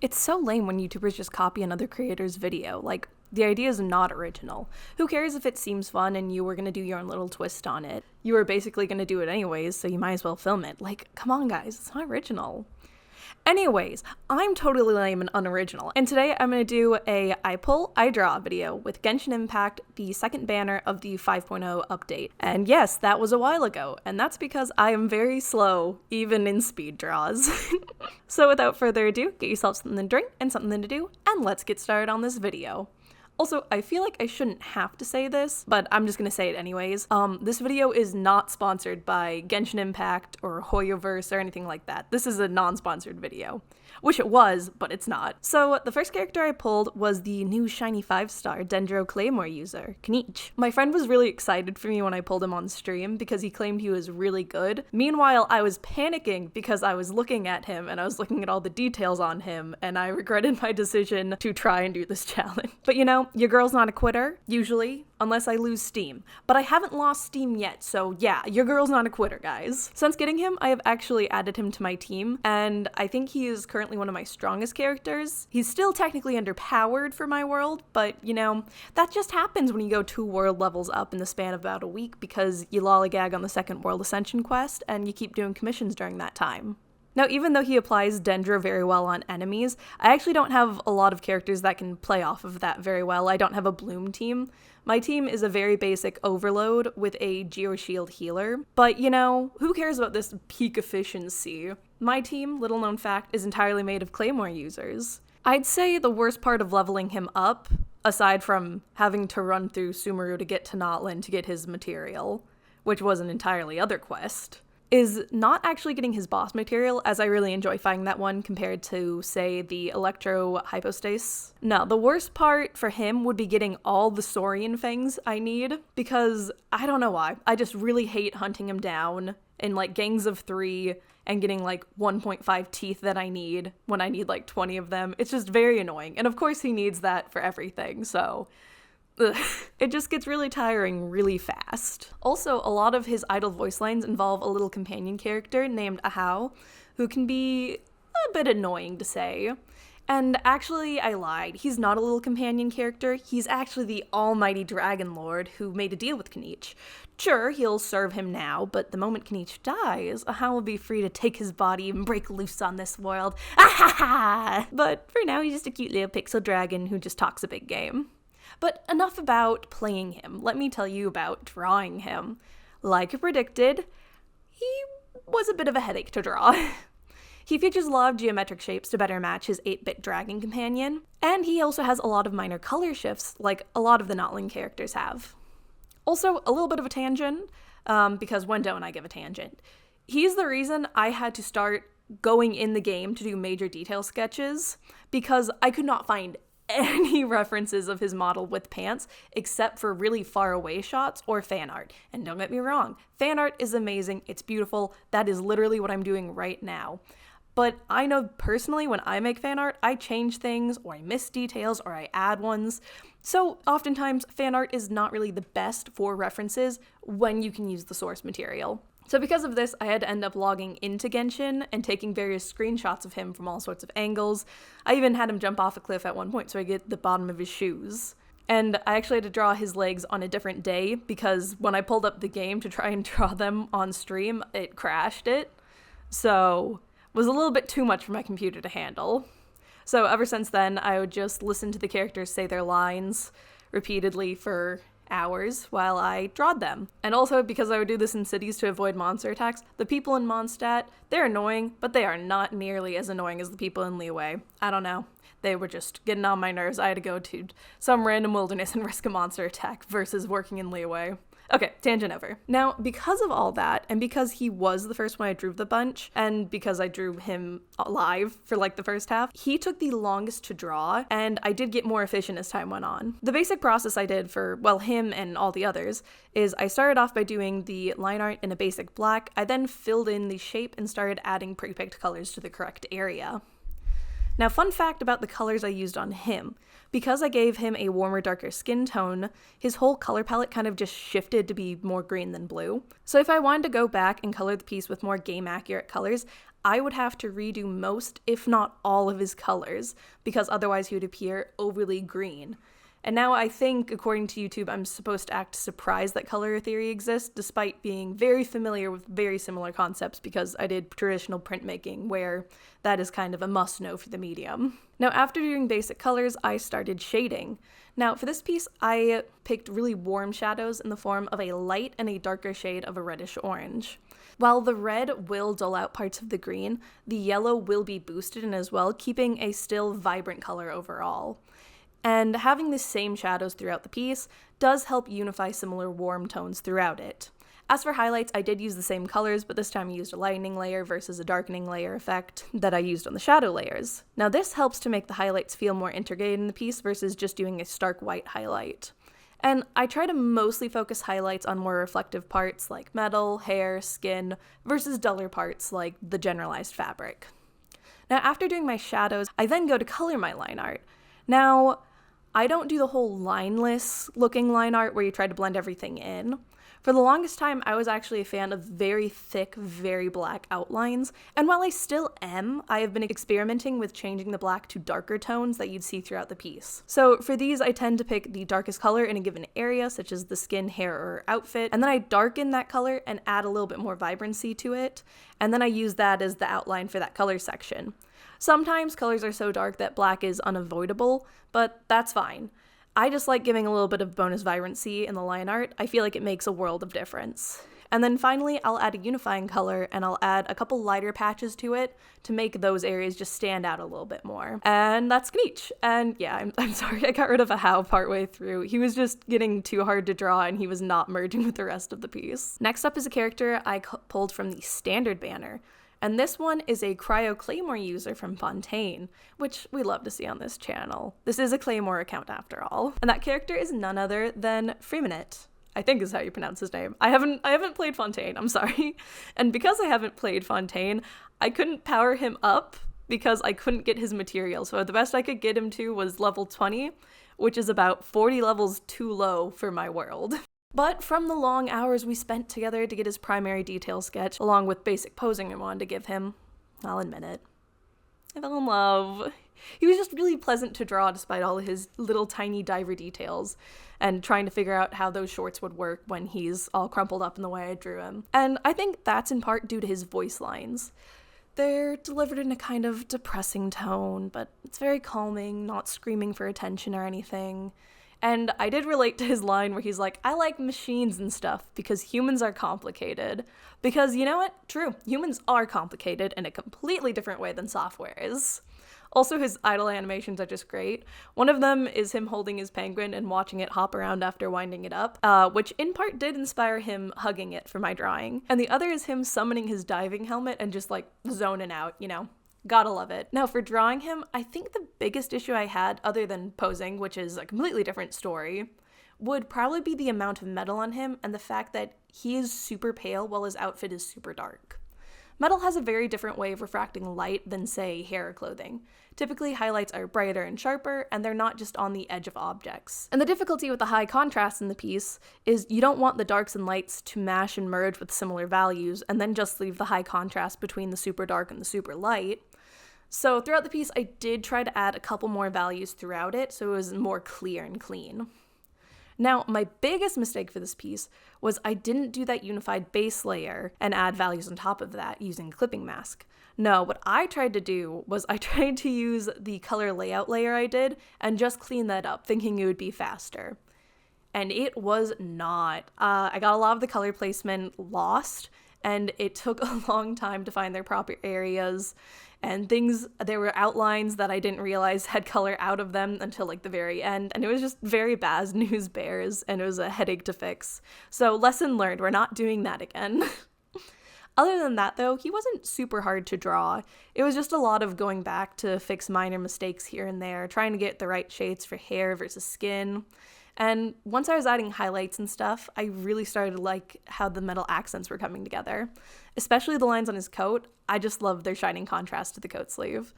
It's so lame when YouTubers just copy another creator's video. Like, the idea is not original. Who cares if it seems fun and you were gonna do your own little twist on it? You were basically gonna do it anyways, so you might as well film it. Like, come on guys, it's not original. Anyways, I'm totally lame and unoriginal, and today I'm going to do a I pull, I draw video with Genshin Impact, the second banner of the 5.0 update. And yes, that was a while ago, and that's because I am very slow, even in speed draws. So without further ado, get yourself something to drink and something to do, and let's get started on this video. Also, I feel like I shouldn't have to say this, but I'm just gonna say it anyways. This video is not sponsored by Genshin Impact or Hoyoverse or anything like that. This is a non-sponsored video. Wish it was, but it's not. So the first character I pulled was the new shiny 5-star Dendro Claymore user, Kniech. My friend was really excited for me when I pulled him on stream because he claimed he was really good. Meanwhile, I was panicking because I was looking at him and I was looking at all the details on him, and I regretted my decision to try and do this challenge. But you know, your girl's not a quitter, usually, unless I lose Steam. But I haven't lost Steam yet, so yeah, your girl's not a quitter, guys. Since getting him, I have actually added him to my team, and I think he is currently one of my strongest characters. He's still technically underpowered for my world, but you know, that just happens when you go 2 world levels up in the span of about a week because you lollygag on the second world ascension quest and you keep doing commissions during that time. Now, even though he applies Dendro very well on enemies, I actually don't have a lot of characters that can play off of that very well. I don't have a Bloom team. My team is a very basic Overload with a Geoshield healer. But, you know, who cares about this peak efficiency? My team, little known fact, is entirely made of Claymore users. I'd say the worst part of leveling him up, aside from having to run through Sumeru to get to Notlin to get his material, which was an entirely other quest, is not actually getting his boss material, as I really enjoy fighting that one compared to, say, the Electro Hypostase. No, the worst part for him would be getting all the Saurian fangs I need, because I don't know why. I just really hate hunting him down in like gangs of 3 and getting like 1.5 teeth that I need when I need like 20 of them. It's just very annoying. And of course he needs that for everything, so ugh. It just gets really tiring really fast. Also, a lot of his idle voice lines involve a little companion character named Ahau, who can be a bit annoying to say. And actually, I lied. He's not a little companion character. He's actually the almighty Dragon Lord who made a deal with Kniech. Sure, he'll serve him now, but the moment Kniech dies, Ahau will be free to take his body and break loose on this world. Ahaha! But for now, he's just a cute little pixel dragon who just talks a big game. But enough about playing him. Let me tell you about drawing him. Like predicted, he was a bit of a headache to draw. He features a lot of geometric shapes to better match his 8-bit dragon companion, and he also has a lot of minor color shifts, like a lot of the Notlin characters have. Also, a little bit of a tangent, because when don't I give a tangent? He's the reason I had to start going in the game to do major detail sketches, because I could not find any references of his model with pants except for really far away shots or fan art. And don't get me wrong, fan art is amazing, it's beautiful, that is literally what I'm doing right now. But I know personally when I make fan art, I change things or I miss details or I add ones. So oftentimes fan art is not really the best for references when you can use the source material. So because of this, I had to end up logging into Genshin and taking various screenshots of him from all sorts of angles. I even had him jump off a cliff at one point so I get the bottom of his shoes. And I actually had to draw his legs on a different day because when I pulled up the game to try and draw them on stream, it crashed it. So it was a little bit too much for my computer to handle. So ever since then, I would just listen to the characters say their lines repeatedly for hours while I drawed them. And also, because I would do this in cities to avoid monster attacks, the people in Mondstadt, they're annoying, but they are not nearly as annoying as the people in Liyue. I don't know. They were just getting on my nerves. I had to go to some random wilderness and risk a monster attack versus working in Liyue. Okay, tangent over. Now, because of all that, and because he was the first one I drew the bunch, and because I drew him live for like the first half, he took the longest to draw, and I did get more efficient as time went on. The basic process I did for, well, him and all the others, is I started off by doing the line art in a basic black, I then filled in the shape and started adding pre-picked colors to the correct area. Now, fun fact about the colors I used on him. Because I gave him a warmer, darker skin tone, his whole color palette kind of just shifted to be more green than blue. So if I wanted to go back and color the piece with more game-accurate colors, I would have to redo most, if not all, of his colors, because otherwise he would appear overly green. And now I think, according to YouTube, I'm supposed to act surprised that color theory exists, despite being very familiar with very similar concepts because I did traditional printmaking, where that is kind of a must-know for the medium. Now, after doing basic colors, I started shading. Now, for this piece, I picked really warm shadows in the form of a light and a darker shade of a reddish orange. While the red will dull out parts of the green, the yellow will be boosted in as well, keeping a still vibrant color overall. And having the same shadows throughout the piece does help unify similar warm tones throughout it. As for highlights, I did use the same colors, but this time I used a lightening layer versus a darkening layer effect that I used on the shadow layers. Now this helps to make the highlights feel more integrated in the piece versus just doing a stark white highlight. And I try to mostly focus highlights on more reflective parts like metal, hair, skin, versus duller parts like the generalized fabric. Now after doing my shadows, I then go to color my line art. Now, I don't do the whole lineless looking line art where you try to blend everything in. For the longest time, I was actually a fan of very thick, very black outlines, and while I still am, I have been experimenting with changing the black to darker tones that you'd see throughout the piece. So for these, I tend to pick the darkest color in a given area, such as the skin, hair, or outfit, and then I darken that color and add a little bit more vibrancy to it, and then I use that as the outline for that color section. Sometimes colors are so dark that black is unavoidable, but that's fine. I just like giving a little bit of bonus vibrancy in the line art. I feel like it makes a world of difference. And then finally, I'll add a unifying color and I'll add a couple lighter patches to it to make those areas just stand out a little bit more. And that's Gneech. And yeah, I'm sorry, I got rid of a how partway through. He was just getting too hard to draw and he was not merging with the rest of the piece. Next up is a character I pulled from the standard banner. And this one is a Cryo Claymore user from Fontaine, which we love to see on this channel. This is a Claymore account after all. And that character is none other than Freeman, I think is how you pronounce his name. I haven't played Fontaine, I'm sorry. And because I haven't played Fontaine, I couldn't power him up because I couldn't get his material. So the best I could get him to was level 20, which is about 40 levels too low for my world. But from the long hours we spent together to get his primary detail sketch, along with basic posing I wanted to give him, I'll admit it, I fell in love. He was just really pleasant to draw despite all his little tiny diver details, and trying to figure out how those shorts would work when he's all crumpled up in the way I drew him. And I think that's in part due to his voice lines. They're delivered in a kind of depressing tone, but it's very calming, not screaming for attention or anything. And I did relate to his line where he's like, I like machines and stuff because humans are complicated. Because you know what? True, humans are complicated in a completely different way than software is. Also, his idle animations are just great. One of them is him holding his penguin and watching it hop around after winding it up, which in part did inspire him hugging it for my drawing. And the other is him summoning his diving helmet and just like zoning out, you know? Gotta love it. Now for drawing him, I think the biggest issue I had, other than posing, which is a completely different story, would probably be the amount of metal on him and the fact that he is super pale while his outfit is super dark. Metal has a very different way of refracting light than, say, hair or clothing. Typically, highlights are brighter and sharper, and they're not just on the edge of objects. And the difficulty with the high contrast in the piece is you don't want the darks and lights to mash and merge with similar values, and then just leave the high contrast between the super dark and the super light. So throughout the piece, I did try to add a couple more values throughout it, so it was more clear and clean. Now, my biggest mistake for this piece was I didn't do that unified base layer and add values on top of that using clipping mask. No, what I tried to do was I tried to use the color layout layer I did and just clean that up, thinking it would be faster. And it was not. I got a lot of the color placement lost, and it took a long time to find their proper areas. And there were outlines that I didn't realize had color out of them until like the very end, and it was just very bad news bears, and it was a headache to fix. So lesson learned, we're not doing that again. Other than that though, he wasn't super hard to draw. It was just a lot of going back to fix minor mistakes here and there, trying to get the right shades for hair versus skin. And once I was adding highlights and stuff, I really started to like how the metal accents were coming together. Especially the lines on his coat, I just loved their shining contrast to the coat sleeve.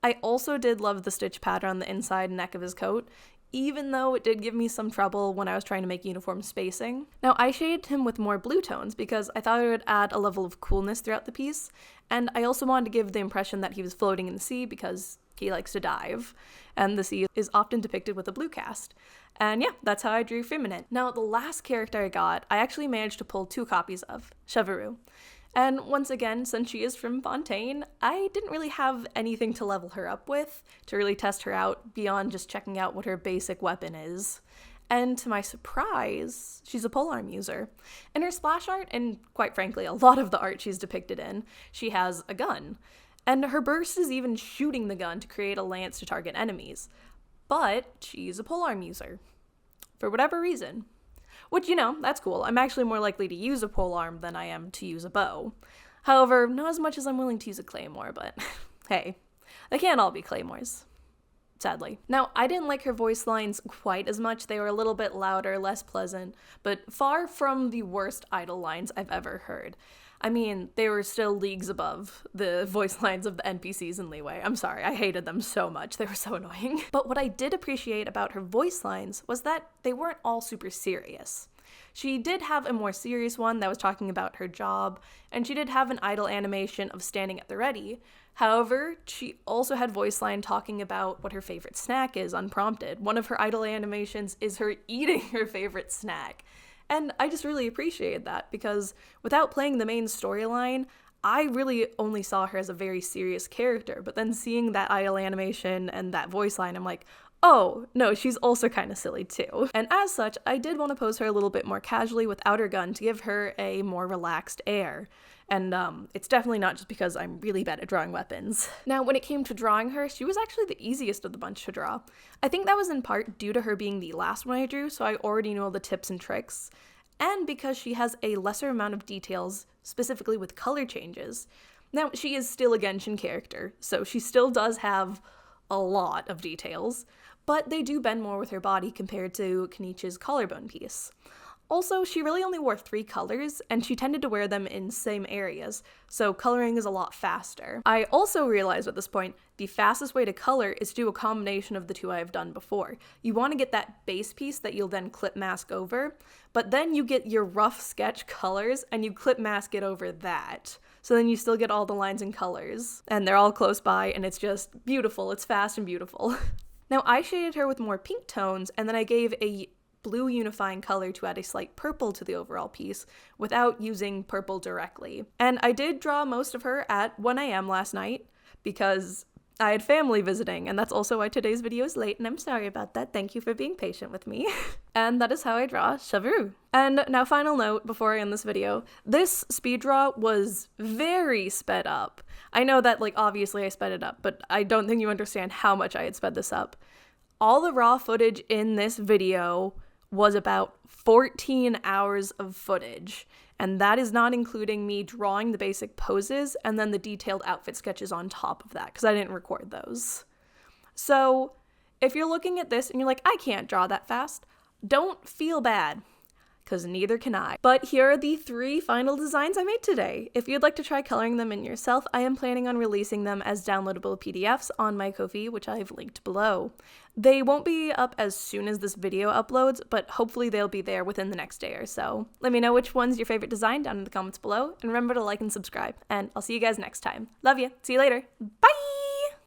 I also did love the stitch pattern on the inside and neck of his coat. even though it did give me some trouble when I was trying to make uniform spacing. Now, I shaded him with more blue tones because I thought it would add a level of coolness throughout the piece, and I also wanted to give the impression that he was floating in the sea because he likes to dive, and the sea is often depicted with a blue cast. And yeah, that's how I drew Freeman. Now, the last character I got, I actually managed to pull 2 copies of, Chevo. And once again, since she is from Fontaine, I didn't really have anything to level her up with, to really test her out beyond just checking out what her basic weapon is. And to my surprise, she's a polearm user. In her splash art, and quite frankly, a lot of the art she's depicted in, she has a gun. And her burst is even shooting the gun to create a lance to target enemies. But she's a polearm user. For whatever reason. Which, you know, that's cool. I'm actually more likely to use a polearm than I am to use a bow. However, not as much as I'm willing to use a claymore, but hey, they can't all be claymores. Sadly. Now, I didn't like her voice lines quite as much. They were a little bit louder, less pleasant, but far from the worst idle lines I've ever heard. I mean, they were still leagues above the voice lines of the NPCs in Leeway. I'm sorry, I hated them so much. They were so annoying. But what I did appreciate about her voice lines was that they weren't all super serious. She did have a more serious one that was talking about her job, and she did have an idle animation of standing at the ready. However, she also had voice line talking about what her favorite snack is unprompted. One of her idle animations is her eating her favorite snack. And I just really appreciated that because without playing the main storyline, I really only saw her as a very serious character. But then seeing that idle animation and that voice line, I'm like, oh, no, she's also kind of silly too. And as such, I did want to pose her a little bit more casually without her gun to give her a more relaxed air. And it's definitely not just because I'm really bad at drawing weapons. Now, when it came to drawing her, she was actually the easiest of the bunch to draw. I think that was in part due to her being the last one I drew, so I already knew all the tips and tricks. And because she has a lesser amount of details, specifically with color changes. Now, she is still a Genshin character, so she still does have a lot of details, but they do bend more with her body compared to Kenichi's collarbone piece. Also, she really only wore 3 colors, and she tended to wear them in same areas, so coloring is a lot faster. I also realized at this point, the fastest way to color is to do a combination of the 2 I have done before. You want to get that base piece that you'll then clip mask over, but then you get your rough sketch colors, and you clip mask it over that. So then you still get all the lines and colors, and they're all close by, and it's just beautiful. It's fast and beautiful. Now, I shaded her with more pink tones, and then I gave a blue unifying color to add a slight purple to the overall piece without using purple directly. And I did draw most of her at 1 a.m. last night because I had family visiting, and that's also why today's video is late, and I'm sorry about that. Thank you for being patient with me. And that is how I draw Chevo. And now, final note before I end this video, this speed draw was very sped up. I know that, like, obviously I sped it up, but I don't think you understand how much I had sped this up. All the raw footage in this video was about 14 hours of footage, and that is not including me drawing the basic poses and then the detailed outfit sketches on top of that, because I didn't record those. So if you're looking at this and you're like, I can't draw that fast, don't feel bad, because neither can I. But here are the 3 final designs I made today. If you'd like to try coloring them in yourself, I am planning on releasing them as downloadable PDFs on my Ko-fi, which I've linked below. They won't be up as soon as this video uploads, but hopefully they'll be there within the next day or so. Let me know which one's your favorite design down in the comments below, and remember to like and subscribe, and I'll see you guys next time. Love you. See you later. Bye!